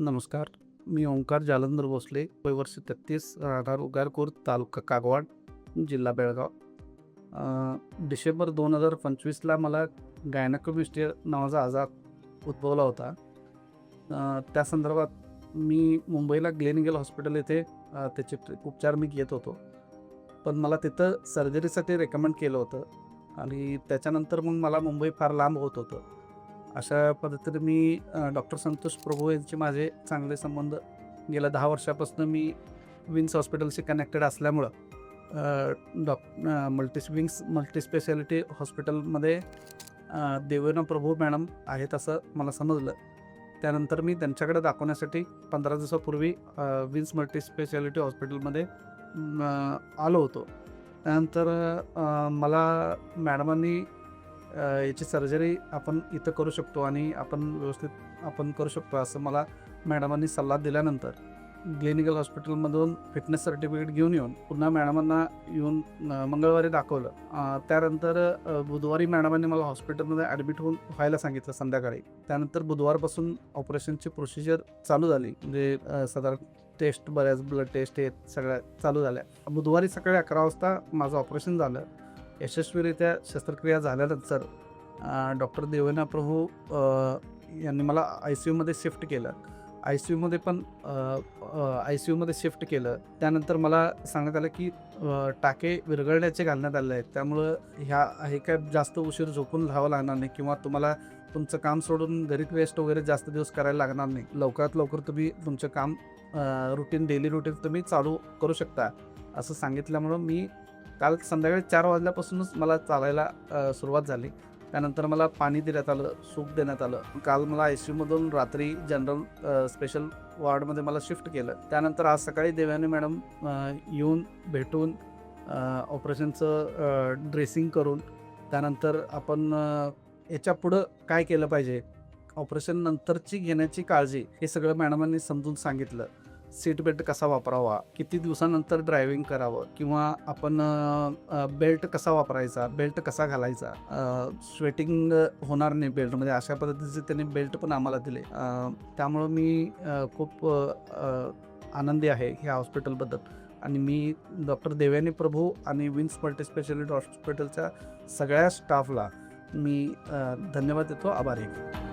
नमस्कार. मी ओंकार जालंधर भोसले, वय वर्ष 33, राहणार उगारपूर, तालुका कागवाड, जिल्हा बेळगाव. डिसेंबर 2025ला मला गायनेकोमॅस्टिया नावाचा आजार उद्भवला होता. त्या संदर्भात मी मुंबईला ग्लेनिगल हॉस्पिटल येथे त्याचे उपचार मी घेत होतो. पण मला तिथं सर्जरीसाठी रेकमेंड केलं होतं आणि त्याच्यानंतर मग मला मुंबई फार लांब होत होतं. अशा पद्धतीने मी डॉक्टर संतोष प्रभू यांचे माझे चांगले संबंध गेल्या 10 वर्षापासून मी विंग्स हॉस्पिटलशी कनेक्टेड असल्यामुळं मल्टीस्पेशालिटी हॉस्पिटलमध्ये देवेना प्रभू मॅडम आहेत असं मला समजलं. त्यानंतर मी त्यांच्याकडे दाखवण्यासाठी 15 दिवसापूर्वी विंग्स मल्टीस्पेशालिटी हॉस्पिटलमध्ये आलो होतो. त्यानंतर मला मॅडमांनी याची सर्जरी आपण इथं करू शकतो आणि आपण करू शकतो असं मला मॅडमांनी सल्ला दिल्यानंतर ग्लेनिगल हॉस्पिटलमधून फिटनेस सर्टिफिकेट घेऊन येऊन पुन्हा मॅडमांना येऊन मंगळवारी दाखवलं. त्यानंतर बुधवारी मॅडमांनी मला हॉस्पिटलमध्ये ॲडमिट व्हायला सांगितलं संध्याकाळी. त्यानंतर बुधवारपासून ऑपरेशनची प्रोसिजर चालू झाली. म्हणजे साधारण टेस्ट, बऱ्याच ब्लड टेस्ट हे सगळ्या चालू झाल्या. बुधवारी सकाळी 11 वाजता माझं ऑपरेशन झालं. यशस्वीरित्या शस्त्रक्रिया झाल्यानंतर डॉक्टर देवेना प्रभू यांनी मला ICUमध्ये शिफ्ट केलं. ICUमध्ये शिफ्ट केलं. त्यानंतर मला सांगण्यात आलं की टाके विरघळण्याचे घालण्यात आले आहेत. त्यामुळं हे काय जास्त उशीर झोपून राहावं लागणार नाही किंवा तुम्हाला तुमचं काम सोडून घरी रेस्ट वगैरे जास्त दिवस करायला लागणार नाही. लवकरात लवकर तुम्ही तुमचं काम डेली रुटीन तुम्ही चालू करू शकता असं सांगितल्यामुळं मी काल संध्याकाळी 4 वाजल्यापासूनच मला चालायला सुरुवात झाली. त्यानंतर मला पाणी देण्यात आलं, सूप देण्यात आलं. काल मला ICUमधून रात्री जनरल स्पेशल वॉर्डमध्ये मला शिफ्ट केलं. त्यानंतर आज सकाळी देवयानी मॅडम येऊन भेटून ऑपरेशनचं ड्रेसिंग करून त्यानंतर आपण याच्या पुढं काय केलं पाहिजे, ऑपरेशन नंतरची घेण्याची काळजी हे सगळं मॅडमांनी समजून सांगितलं. सीट बेल्ट कसा वापरावा, किती दिवसानंतर ड्रायव्हिंग करावं किंवा आपण बेल्ट कसा वापरायचा, बेल्ट कसा घालायचा, स्वेटिंग होणार नाही बेल्टमध्ये, अशा पद्धतीचे त्यांनी बेल्ट पण आम्हाला दिले. त्यामुळं मी खूप आनंदी आहे ह्या हॉस्पिटलबद्दल आणि मी डॉक्टर देवयानी प्रभू आणि विंग्स मल्टीस्पेशालिटी हॉस्पिटलच्या सगळ्या स्टाफला मी धन्यवाद देतो, आभारी आहे.